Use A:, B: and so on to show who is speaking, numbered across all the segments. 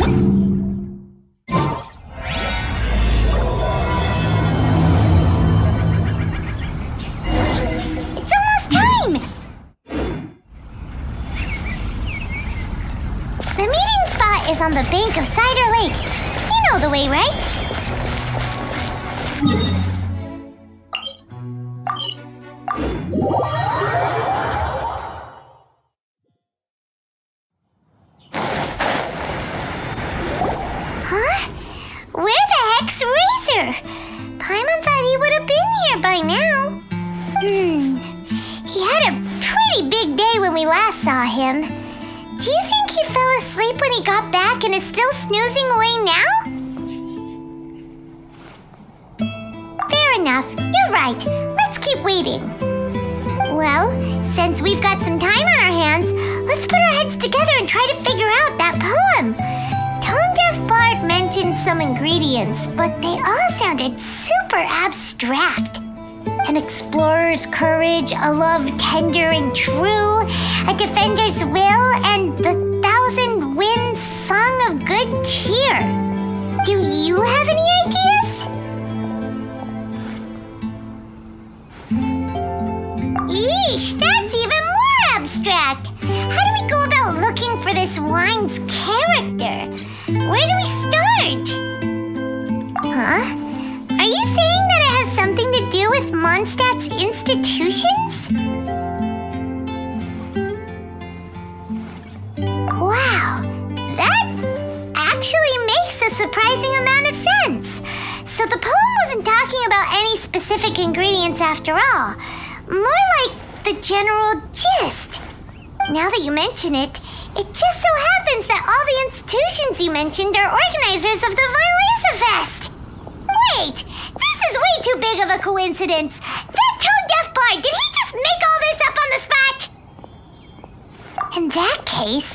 A: It's almost time! The meeting spot is on the bank of Cider Lake. You know the way, right? Huh? Where the heck's Razor? Paimon thought he would have been here by now. He had a pretty big day when we last saw him. Do you think he fell asleep when he got back and is still snoozing away now? Fair enough. You're right. Let's keep waiting. Well, since we've got some time on our hands, let's put our heads together and try to figure out that poem. Tone-deaf Bard mentioned some ingredients, but they all sounded super abstract. An explorer's courage, a love tender and true, a defender's will, and the 1,000 winds song of good cheer. Do you have any ideas? Eesh, that's even more abstract. How do we go about looking for this wine's character? Where do we start? Huh? Are you saying that it has something to do with Mondstadt's institutions? Wow, that actually makes a surprising amount of sense. So the poem wasn't talking about any specific ingredients after all. More like the general gist. Now that you mention it, it just so happens that all the institutions you mentioned are organizers of the Vine Fest. Wait, this is way too big of a coincidence. That tone-deaf bard, did he just make all this up on the spot? In that case,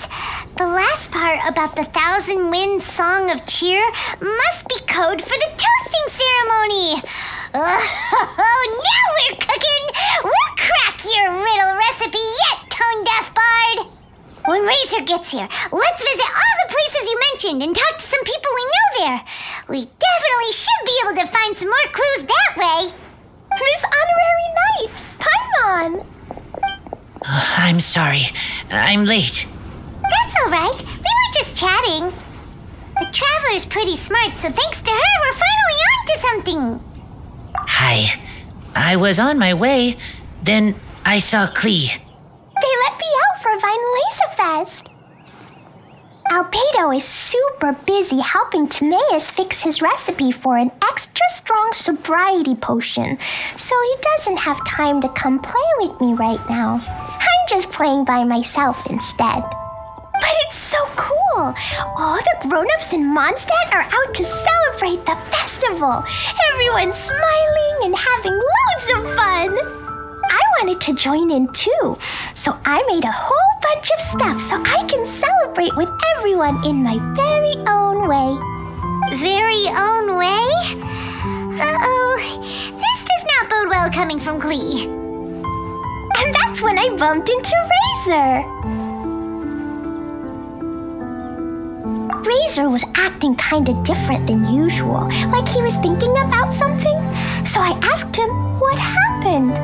A: the last part about the 1,000 winds song of cheer must be code for the toasting ceremony. Oh, now we're cooking! We'll crack your riddle recipe yet, tone-deaf bard! When Razor gets here, let's visit all the places you mentioned and talk to some people we know there. We definitely should be able to find some more clues that way.
B: Miss Honorary Knight, Paimon!
C: I'm sorry. I'm late.
A: That's all right. We were just chatting. The Traveler's pretty smart, so thanks to her, we're finally on to something.
C: Hi. I was on my way. Then I saw Klee.
B: They let me out for Vine Fest. Albedo is super busy helping Timaeus fix his recipe for an extra strong sobriety potion, so he doesn't have time to come play with me right now. I'm just playing by myself instead. But it's so cool! All the grown-ups in Monstadt are out to celebrate the festival. Everyone's smiling and having loads of fun. I wanted to join in too, so I made a whole bunch of stuff so I can celebrate with everyone in my very own way.
A: Very own way? Uh-oh, this does not bode well coming from Klee.
B: And that's when I bumped into Razor. Razor was acting kinda different than usual, like he was thinking about something. So I asked him what happened.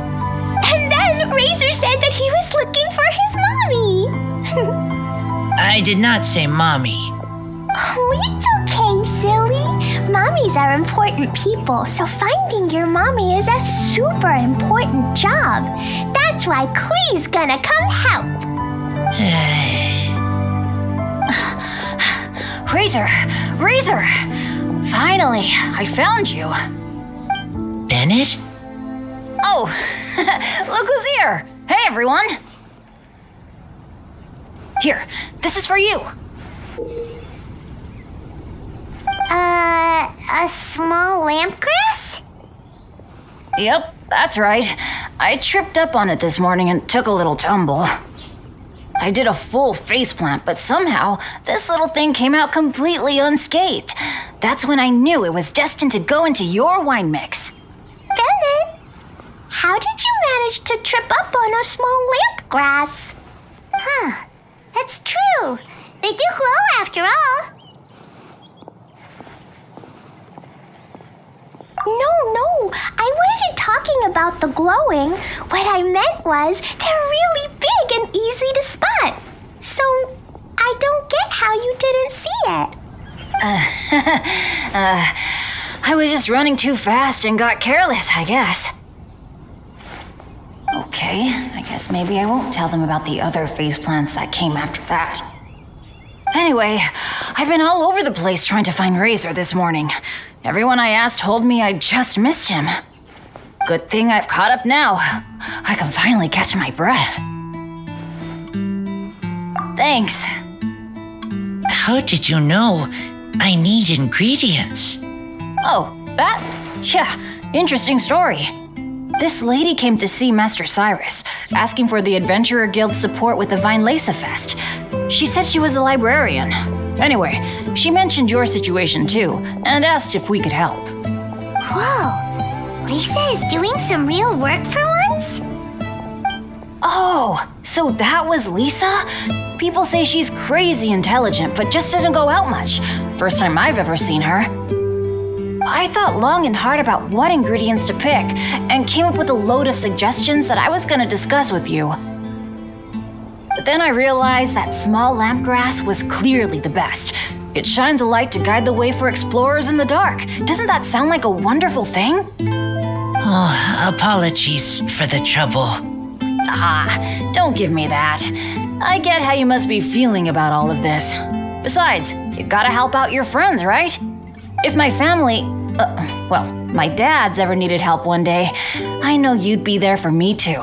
B: And then Razor said that he was looking for his mommy.
C: I did not say mommy.
B: Oh, it's okay, silly. Mommies are important people, so finding your mommy is a super important job. That's why Klee's gonna come help.
D: Razor! Finally, I found you.
C: Bennett?
D: Oh, look who's here. Hey, everyone. Here, this is for you.
A: A small lampgrass?
D: Yep, that's right. I tripped up on it this morning and took a little tumble. I did a full faceplant, but somehow this little thing came out completely unscathed. That's when I knew it was destined to go into your wine mix.
B: Bennett, how did you manage to trip up on a small lampgrass?
A: Huh, that's true. They do glow after all.
B: wasn't talking about the glowing. What I meant was they're really big and easy to spot. So I don't get how you didn't see it.
D: I was just running too fast and got careless, I guess. Okay, I guess maybe I won't tell them about the other faceplants that came after that. Anyway, I've been all over the place trying to find Razor this morning. Everyone I asked told me I just missed him. Good thing I've caught up now. I can finally catch my breath. Thanks.
C: How did you know I need ingredients?
D: Oh, that? Yeah, interesting story. This lady came to see Master Cyrus, asking for the Adventurer Guild's support with the Vine Lesa Fest. She said she was a librarian. Anyway, she mentioned your situation too, and asked if we could help.
A: Whoa, Lisa is doing some real work for once?
D: Oh, so that was Lisa? People say she's crazy intelligent, but just doesn't go out much. First time I've ever seen her. I thought long and hard about what ingredients to pick, and came up with a load of suggestions that I was gonna discuss with you. But then I realized that small lamp grass was clearly the best. It shines a light to guide the way for explorers in the dark. Doesn't that sound like a wonderful thing?
C: Oh, apologies for the trouble.
D: Ah, don't give me that. I get how you must be feeling about all of this. Besides, you gotta help out your friends, right? If my family, my dad's ever needed help one day, I know you'd be there for me too.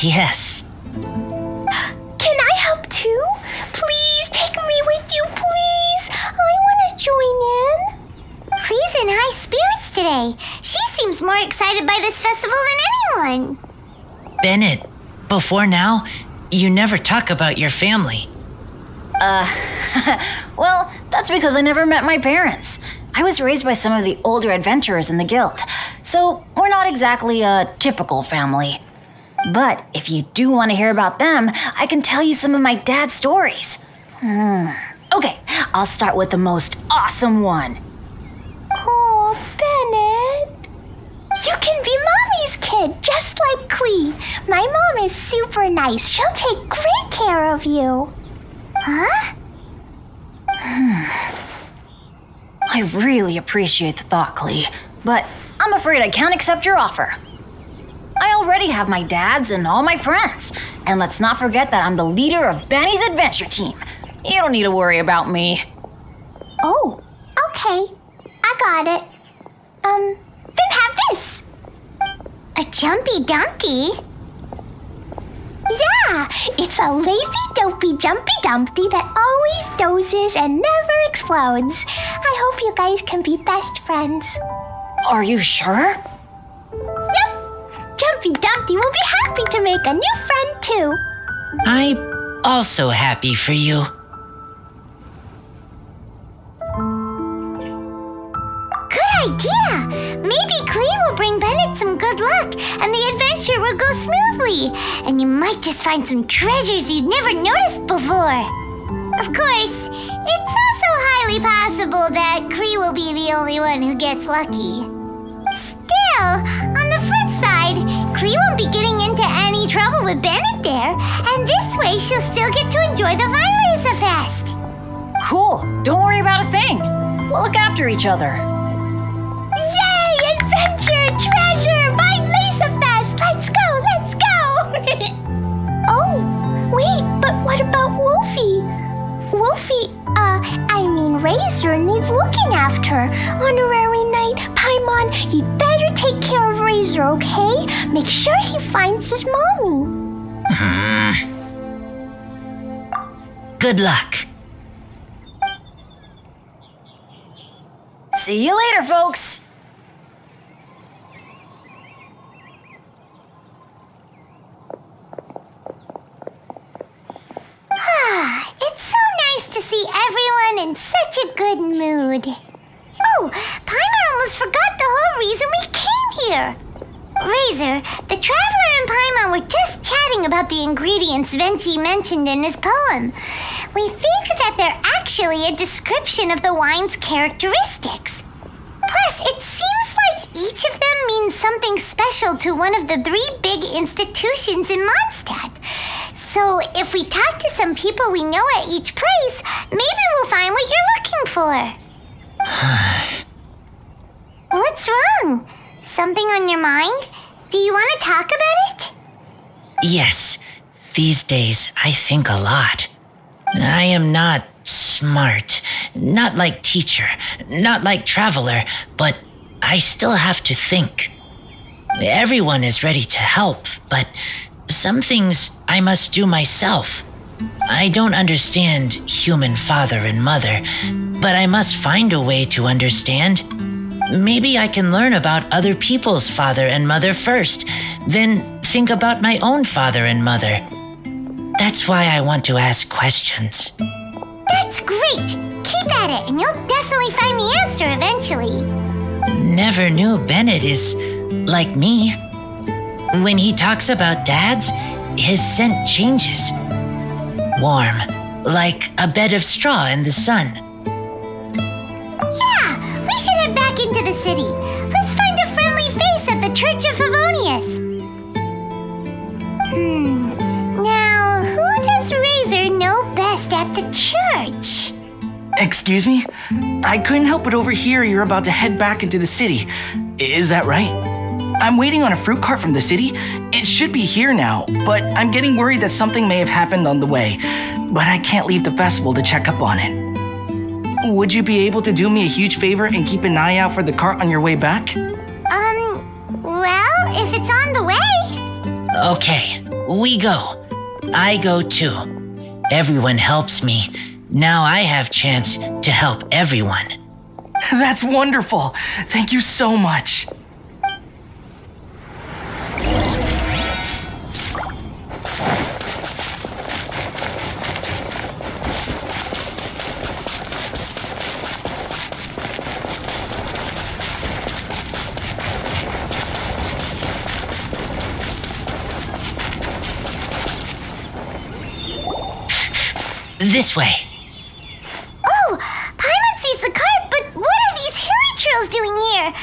C: Yes.
B: Can I help too? Please take me with you, please. I want to join in.
A: Clee's in high spirits today. She seems more excited by this festival than anyone.
C: Bennett, before now, you never talk about your family.
D: Well, that's because I never met my parents. I was raised by some of the older adventurers in the guild, so we're not exactly a typical family. But if you do want to hear about them, I can tell you some of my dad's stories. Okay, I'll start with the most awesome one.
B: Oh, Bennett. You can be Mommy's kid, just like Clee. My mom is super nice. She'll take great care of you.
A: Huh?
D: I really appreciate the thought, Clee, but I'm afraid I can't accept your offer. I already have my dad's and all my friends, and let's not forget that I'm the leader of Benny's adventure team. You don't need to worry about me.
B: Oh, okay. I got it. Then have this.
A: A jumpy dumpty?
B: Yeah, it's a lazy, dopey, jumpy dumpty that always dozes and never explodes. I hope you guys can be best friends.
D: Are you sure?
B: Yep. Jumpy Dumpty will be happy to make a new friend too.
C: I'm also happy for you.
A: Good idea! Maybe Clee will bring Bennett some good luck, and the adventure will go smoothly. And you might just find some treasures you'd never noticed before. Of course, it's also highly possible that Clee will be the only one who gets lucky. Still, on the flip side, Clee won't be getting into any trouble with Bennett there, and this way she'll still get to enjoy the Vine Lesa Fest.
D: Cool. Don't worry about a thing. We'll look after each other.
B: Yay! Adventure! Treasure! Vine Lesa Fest! Let's go! Let's go! Oh, wait, but what about Wolfie? Razor needs looking after. Honorary Knight, Paimon, you'd better take care of Razor, okay? Make sure he finds his mommy.
C: Good luck.
D: See you later, folks.
A: It's so nice to see everyone in such a good mood. Oh, Paimon almost forgot the whole reason we came here. Razor, the Traveler and Paimon were just chatting about the ingredients Venti mentioned in his poem. We think that they're actually a description of the wine's characteristics. Plus, it seems like each of them means something special to one of the 3 big institutions in Monstadt. So if we talk to some people we know at each place, maybe we'll find what you're looking for. What's wrong? Something on your mind? Do you want to talk about it?
C: Yes, these days I think a lot. I am not smart, not like teacher, not like traveler, but I still have to think. Everyone is ready to help, but some things I must do myself. I don't understand human father and mother, but I must find a way to understand. Maybe I can learn about other people's father and mother first, then think about my own father and mother. That's why I want to ask questions.
A: That's great! Keep at it, and you'll definitely find the answer eventually.
C: Never knew Bennett is like me. When he talks about dads, his scent changes. Warm, like a bed of straw in the sun.
A: Yeah, we should head back into the city. Let's find a friendly face at the Church of Favonius. Now, who does Razor know best at the church?
E: Excuse me? I couldn't help but overhear you're about to head back into the city. Is that right? I'm waiting on a fruit cart from the city. It should be here now, but I'm getting worried that something may have happened on the way. But I can't leave the festival to check up on it. Would you be able to do me a huge favor and keep an eye out for the cart on your way back?
A: Well, if it's on the way.
C: Okay, we go. I go too. Everyone helps me. Now I have chance to help everyone.
E: That's wonderful. Thank you so much.
C: This way.
A: Oh, Paimon sees the cart, but what are these hilly trails doing here?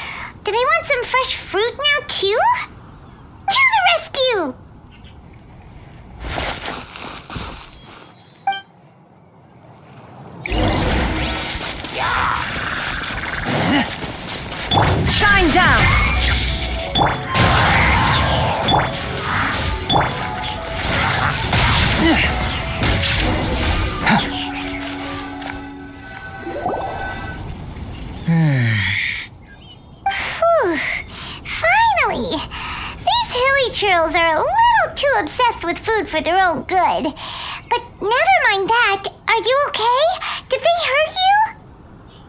A: Do they want some fresh fruit now, too? To the rescue!
D: Shine down!
A: Finally! These hilly trails are a little too obsessed with food for their own good. But never mind that. Are you okay? Did they hurt you?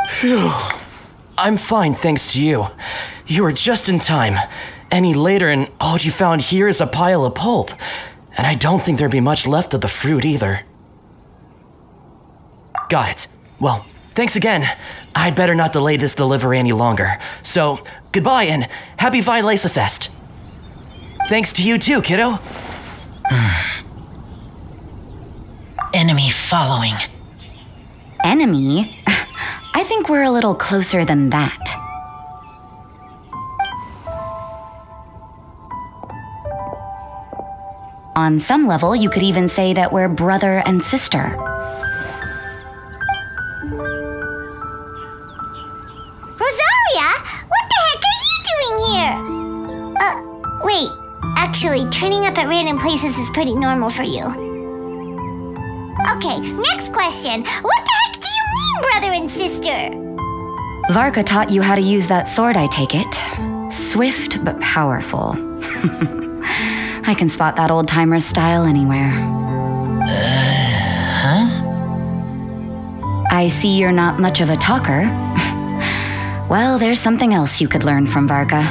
F: Phew. I'm fine, thanks to you. You were just in time. Any later and all you found here is a pile of pulp. And I don't think there'd be much left of the fruit either. Got it. Well, thanks again. I'd better not delay this delivery any longer. So, goodbye and happy Vine Lace Fest. Thanks to you too, kiddo.
C: Enemy following.
D: Enemy? I think we're a little closer than that. On some level, you could even say that we're brother and sister.
A: Rosaria? What the heck are you doing here? Wait. Actually, turning up at random places is pretty normal for you. Okay, next question. What the heck do you mean, brother and sister?
D: Varka taught you how to use that sword, I take it. Swift but powerful. I can spot that old-timer's style anywhere. I see you're not much of a talker. Well, there's something else you could learn from Varka.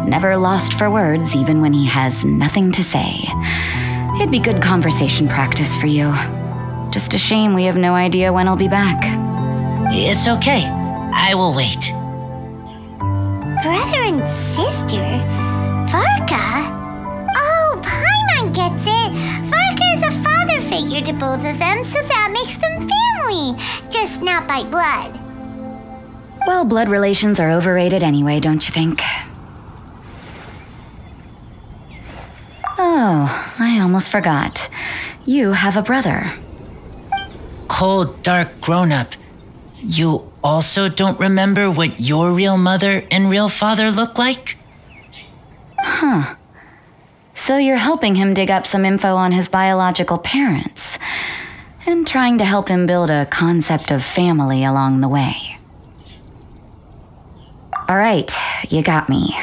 D: Never lost for words, even when he has nothing to say. It'd be good conversation practice for you. Just a shame we have no idea when I'll be back.
C: It's okay. I will wait.
A: Brother and sister? Varka? Oh, Paimon gets it. Varka is a father figure to both of them, so that makes them family. Just not by blood.
D: Well, blood relations are overrated anyway, don't you think? Oh, I almost forgot. You have a brother.
C: Cold, dark grown-up. You also don't remember what your real mother and real father look like?
D: So you're helping him dig up some info on his biological parents, and trying to help him build a concept of family along the way. All right, you got me.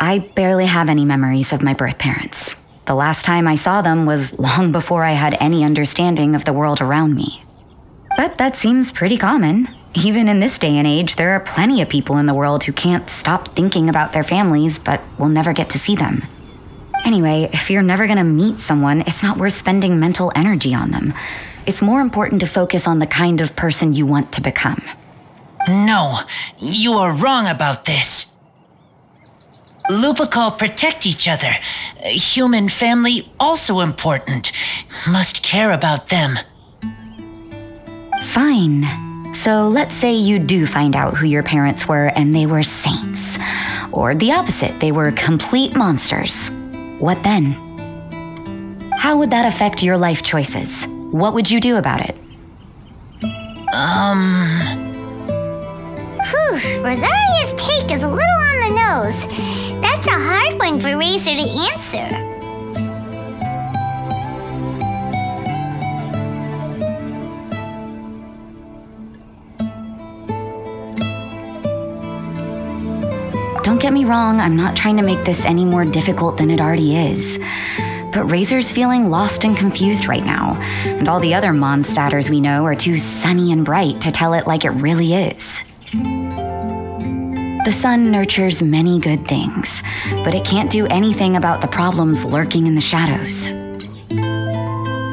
D: I barely have any memories of my birth parents. The last time I saw them was long before I had any understanding of the world around me. But that seems pretty common. Even in this day and age, there are plenty of people in the world who can't stop thinking about their families but will never get to see them. Anyway, if you're never gonna meet someone, it's not worth spending mental energy on them. It's more important to focus on the kind of person you want to become.
C: No, you are wrong about this. Lupical protect each other. Human family also important. Must care about them.
D: Fine. So let's say you do find out who your parents were and they were saints. Or the opposite, they were complete monsters. What then? How would that affect your life choices? What would you do about it?
A: Rosaria's take is a little on the nose. That's a hard one for Razor to answer.
D: Don't get me wrong, I'm not trying to make this any more difficult than it already is. But Razor's feeling lost and confused right now, and all the other Monstatters we know are too sunny and bright to tell it like it really is. The sun nurtures many good things, but it can't do anything about the problems lurking in the shadows.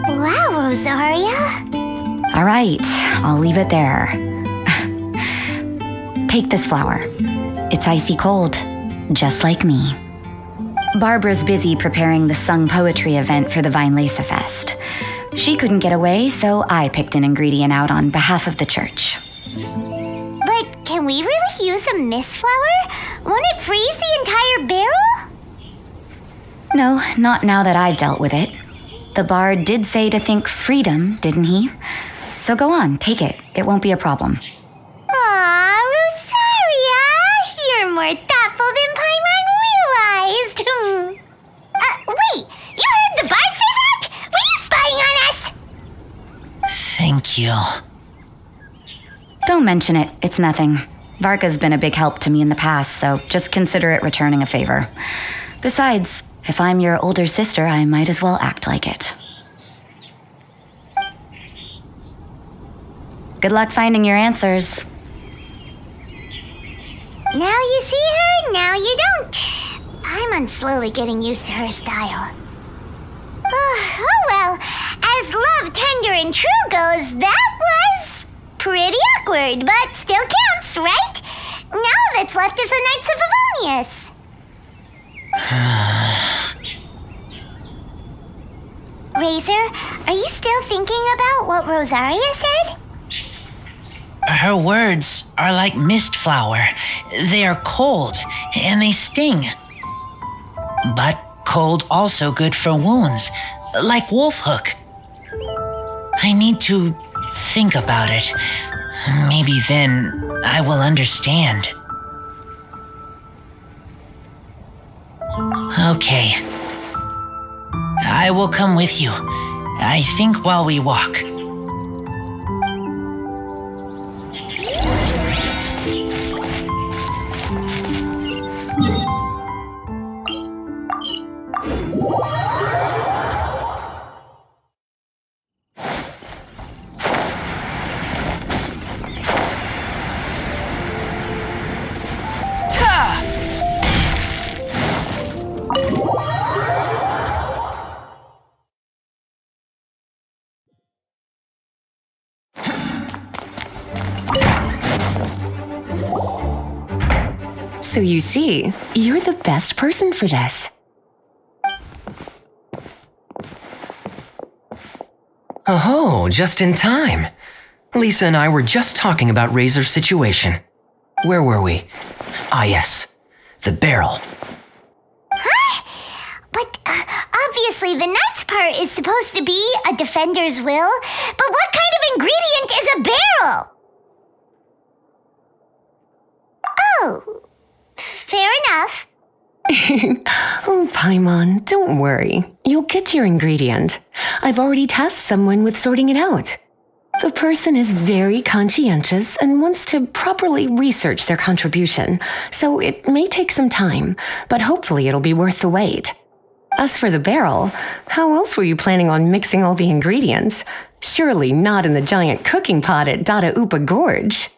A: Wow, Rosaria.
D: All right, I'll leave it there. Take this flower. It's icy cold, just like me. Barbara's busy preparing the sung poetry event for the Vine Lace Fest. She couldn't get away, so I picked an ingredient out on behalf of the church.
A: But can we really use a mist flower? Won't it freeze the entire barrel?
D: No, not now that I've dealt with it. The bard did say to think freedom, didn't he? So go on, take it. It won't be a problem.
A: Aw, Rosaria! You're more thoughtful than Paimon realized. Wait! You heard the bard say that? Were you spying on us?
C: Thank you.
D: Don't mention it. It's nothing. Varka's been a big help to me in the past, so just consider it returning a favor. Besides, if I'm your older sister, I might as well act like it. Good luck finding your answers.
A: Now you see her, now you don't. I'm slowly getting used to her style. Oh well, as love, tender, and true goes, that was pretty awkward, but still counts, right? Now that's left is the Knights of Favonius. Razor, are you still thinking about what Rosaria said?
C: Her words are like mist flower. They are cold, and they sting. But cold also good for wounds, like wolfhook. I need to think about it. Maybe then I will understand. Okay. I will come with you. I think while we walk.
G: So you see, you're the best person for this.
H: Oh, just in time. Lisa and I were just talking about Razor's situation. Where were we? Ah, yes. The barrel.
A: But obviously the nuts part is supposed to be a defender's will. But what kind of ingredient is a barrel? Oh, fair enough.
G: Oh, Paimon, don't worry. You'll get your ingredient. I've already tasked someone with sorting it out. The person is very conscientious and wants to properly research their contribution, so it may take some time, but hopefully it'll be worth the wait. As for the barrel, how else were you planning on mixing all the ingredients? Surely not in the giant cooking pot at Dada Upa Gorge.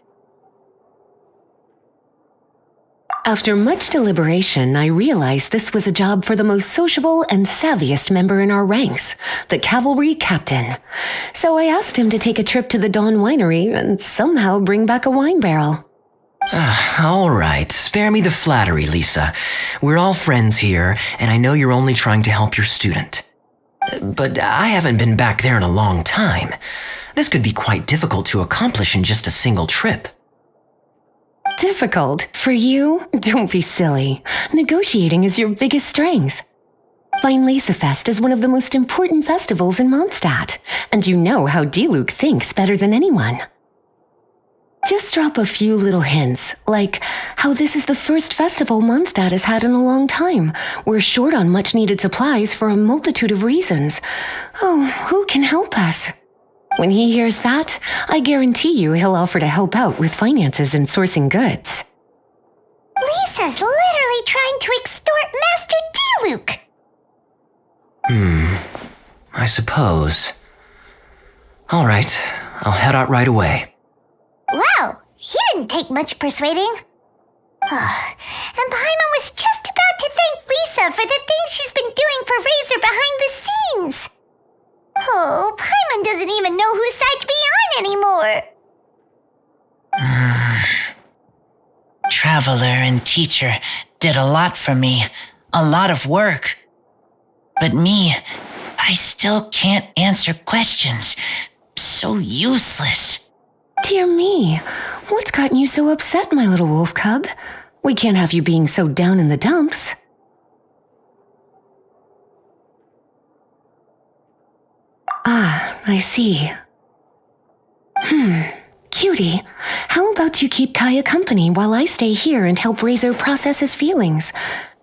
G: After much deliberation, I realized this was a job for the most sociable and savviest member in our ranks, the cavalry captain. So I asked him to take a trip to the Dawn Winery and somehow bring back a wine barrel.
H: All right, spare me the flattery, Lisa. We're all friends here, and I know you're only trying to help your student. But I haven't been back there in a long time. This could be quite difficult to accomplish in just a single trip.
G: Difficult? For you? Don't be silly. Negotiating is your biggest strength. Fest is one of the most important festivals in Monstadt, and you know how Diluc thinks better than anyone. Just drop a few little hints, like how this is the first festival Monstadt has had in a long time. We're short on much-needed supplies for a multitude of reasons. Oh, who can help us? When he hears that, I guarantee you he'll offer to help out with finances and sourcing goods.
A: Lisa's literally trying to extort Master Diluc.
H: I suppose. All right, I'll head out right away.
A: Wow, he didn't take much persuading. And Paimon was just about to thank Lisa for the things she's been doing for Razor behind the scenes. Oh, Paimon doesn't even know whose side to be on anymore.
C: Traveler and teacher did a lot for me, a lot of work. But me, I still can't answer questions. So useless.
G: Dear me, what's gotten you so upset, my little wolf cub? We can't have you being so down in the dumps. Ah, I see. Cutie, how about you keep Kaya company while I stay here and help Razor process his feelings?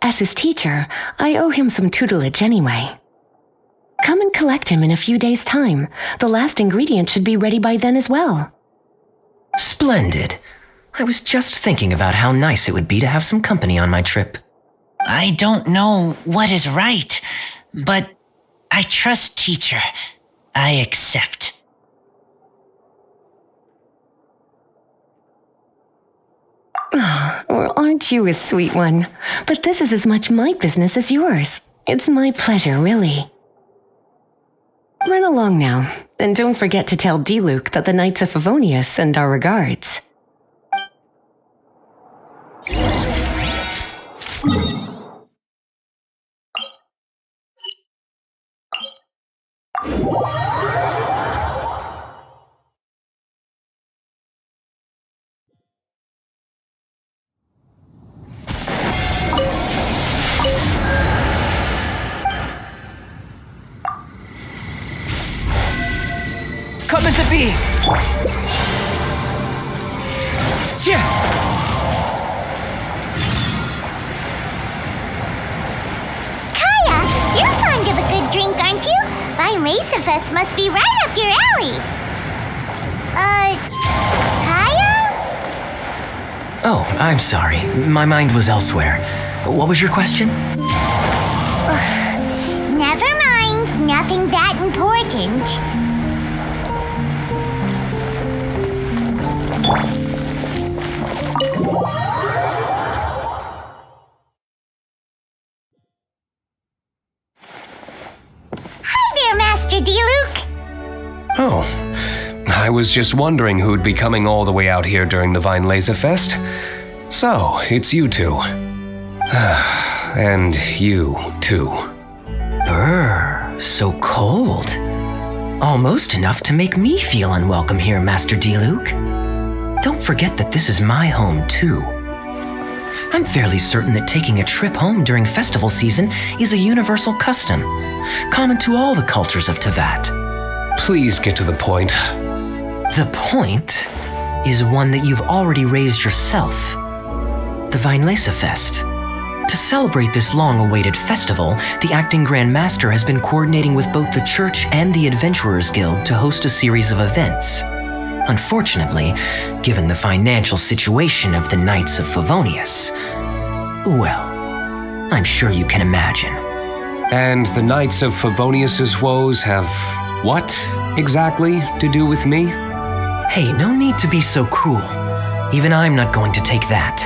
G: As his teacher, I owe him some tutelage anyway. Come and collect him in a few days' time. The last ingredient should be ready by then as well.
H: Splendid. I was just thinking about how nice it would be to have some company on my trip.
C: I don't know what is right, but I trust teacher. I accept.
G: Well, aren't you a sweet one? But this is as much my business as yours. It's my pleasure, really. Run along now, and don't forget to tell Diluc that the Knights of Favonius send our regards.
E: Come into being!
A: Kaya, you're fond of a good drink, aren't you? Fine Fest must be right up your alley. Kaya?
H: Oh, I'm sorry. My mind was elsewhere. What was your question?
A: Never mind. Nothing that important. Hi there, Master Diluc.
I: Oh, I was just wondering who'd be coming all the way out here during the Vine Laser Fest. So, it's you two. And you, too.
H: Brr, so cold. Almost enough to make me feel unwelcome here, Master Diluc. Don't forget that this is my home, too. I'm fairly certain that taking a trip home during festival season is a universal custom, common to all the cultures of Teyvat.
I: Please get to the point.
H: The point is one that you've already raised yourself. The Fest. To celebrate this long-awaited festival, the Acting Grand Master has been coordinating with both the Church and the Adventurers Guild to host a series of events. Unfortunately, given the financial situation of the Knights of Favonius, well, I'm sure you can imagine.
I: And the Knights of Favonius's woes have what exactly to do with me?
H: Hey, no need to be so cruel. Even I'm not going to take that.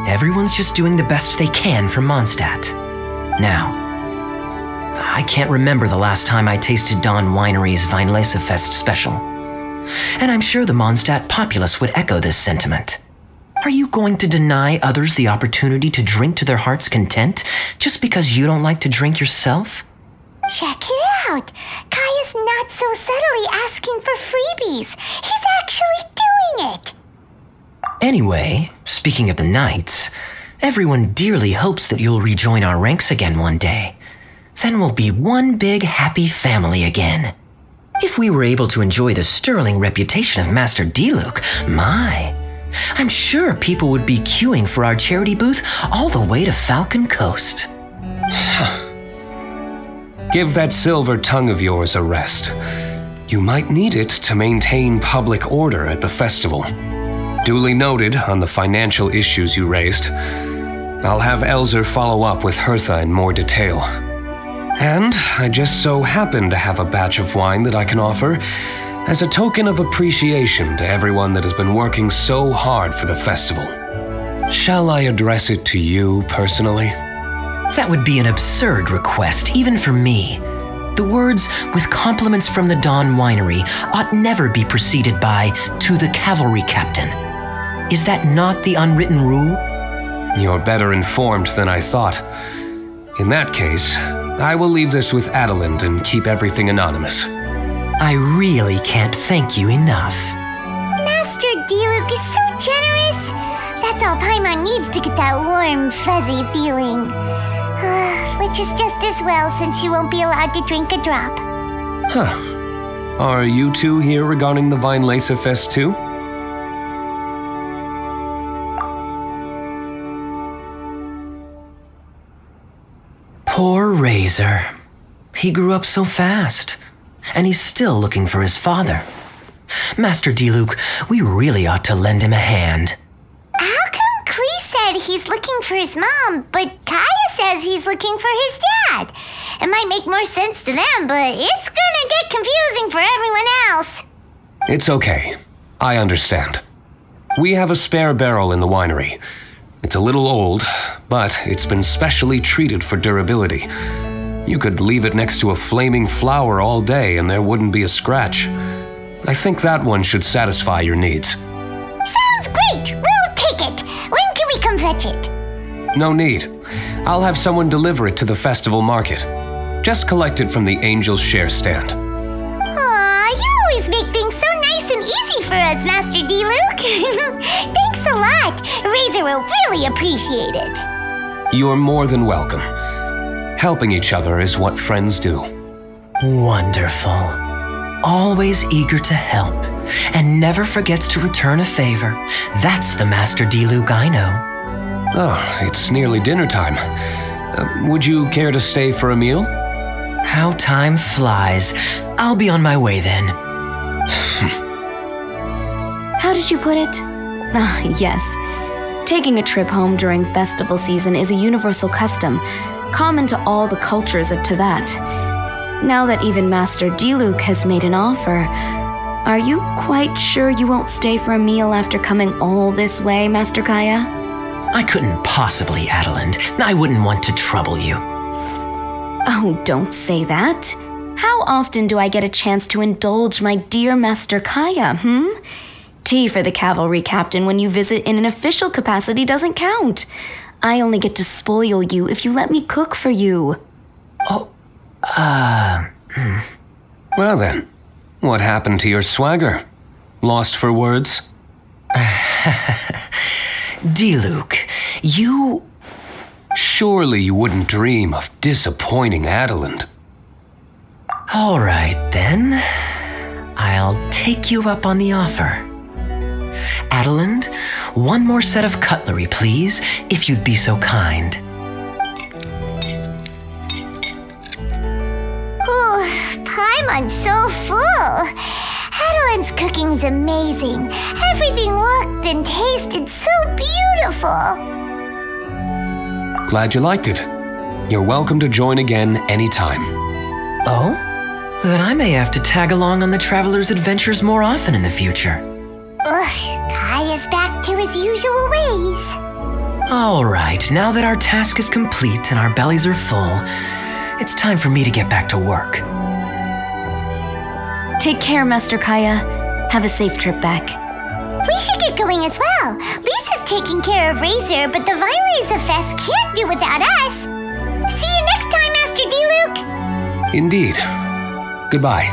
H: Everyone's just doing the best they can for Monstadt. Now, I can't remember the last time I tasted Dawn Winery's Fest special. And I'm sure the Monstadt populace would echo this sentiment. Are you going to deny others the opportunity to drink to their heart's content just because you don't like to drink yourself?
A: Check it out. Kaya's not so subtly asking for freebies. He's actually doing it.
H: Anyway, speaking of the Knights, everyone dearly hopes that you'll rejoin our ranks again one day. Then we'll be one big happy family again. If we were able to enjoy the sterling reputation of Master Diluc, I'm sure people would be queuing for our charity booth all the way to Falcon Coast.
I: Give that silver tongue of yours a rest. You might need it to maintain public order at the festival. Duly noted on the financial issues you raised. I'll have Elzer follow up with Hertha in more detail. And I just so happen to have a batch of wine that I can offer as a token of appreciation to everyone that has been working so hard for the festival. Shall I address it to you personally?
H: That would be an absurd request, even for me. The words, "with compliments from the Dawn Winery," ought never be preceded by, "to the cavalry captain." Is that not the unwritten rule?
I: You're better informed than I thought. In that case, I will leave this with Adelind and keep everything anonymous.
H: I really can't thank you enough.
A: Master Diluc is so generous. That's all Paimon needs to get that warm, fuzzy feeling. Which is just as well since you won't be allowed to drink a drop.
I: Huh. Are you two here regarding the Fest too?
H: Poor Razor. He grew up so fast, and he's still looking for his father. Master Diluc, we really ought to lend him a hand.
A: How come Klee said he's looking for his mom, but Kaya says he's looking for his dad? It might make more sense to them, but it's gonna get confusing for everyone else.
I: It's okay. I understand. We have a spare barrel in the winery. It's a little old, but it's been specially treated for durability. You could leave it next to a flaming flower all day and there wouldn't be a scratch. I think that one should satisfy your needs.
A: Sounds great! We'll take it! When can we come fetch it?
I: No need. I'll have someone deliver it to the festival market. Just collect it from the Angel's Share stand.
A: Aw, you always make things so nice and easy for us, Master Diluc. Thanks a lot. Razor will really appreciate it.
I: You're more than welcome. Helping each other is what friends do.
H: Wonderful. Always eager to help, and never forgets to return a favor. That's the Master Diluc I know.
I: Oh, it's nearly dinner time. Would you care to stay for a meal?
H: How time flies. I'll be on my way then.
D: How did you put it? Ah, yes. Taking a trip home during festival season is a universal custom, common to all the cultures of Teyvat. Now that even Master Diluc has made an offer, are you quite sure you won't stay for a meal after coming all this way, Master Kaya?
H: I couldn't possibly, Adelind. I wouldn't want to trouble you.
D: Oh, don't say that. How often do I get a chance to indulge my dear Master Kaya, Tea for the cavalry captain when you visit in an official capacity doesn't count. I only get to spoil you if you let me cook for you.
I: Well then, what happened to your swagger? Lost for words?
H: Diluc, You...
I: Surely you wouldn't dream of disappointing Adeland.
H: All right, then. I'll take you up on the offer. Adeland, one more set of cutlery, please, if you'd be so kind.
A: Ooh, Paimon's so full. Adeline's cooking's amazing. Everything looked and tasted so beautiful.
I: Glad you liked it. You're welcome to join again anytime.
H: Oh? Then I may have to tag along on the Traveler's adventures more often in the future.
A: Ugh, Kaya's back to his usual ways.
H: All right, now that our task is complete and our bellies are full, it's time for me to get back to work.
D: Take care, Master Kaya. Have a safe trip back.
A: We should get going as well. Lisa's taking care of Razor, but the Violeza Fest can't do without us. See you next time, Master D. Luke.
I: Indeed. Goodbye.